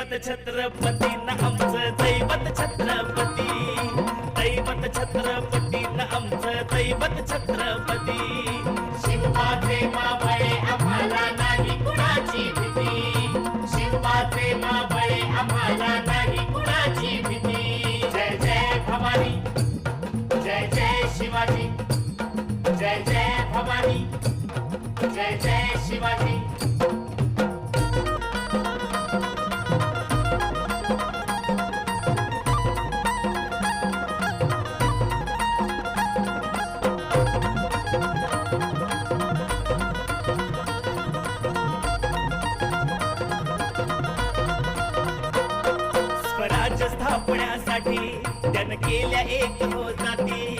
दैवत छत्रपती न आमचं दैवत छत्रपती, दैवत छत्रपती न आमचं दैवत छत्रपती. शिवबाचे मावळे आम्हाला नाही कुणाची भीती, शिवबाचे मावळे आम्हाला नाही कुणाची भीती. जय जय भवानी, जय जय शिवाजी, जय जय भवानी, जय जय शिवाजी. स्वराज्य स्थापण्यासाठी त्यानं केल्या एक हो जाती,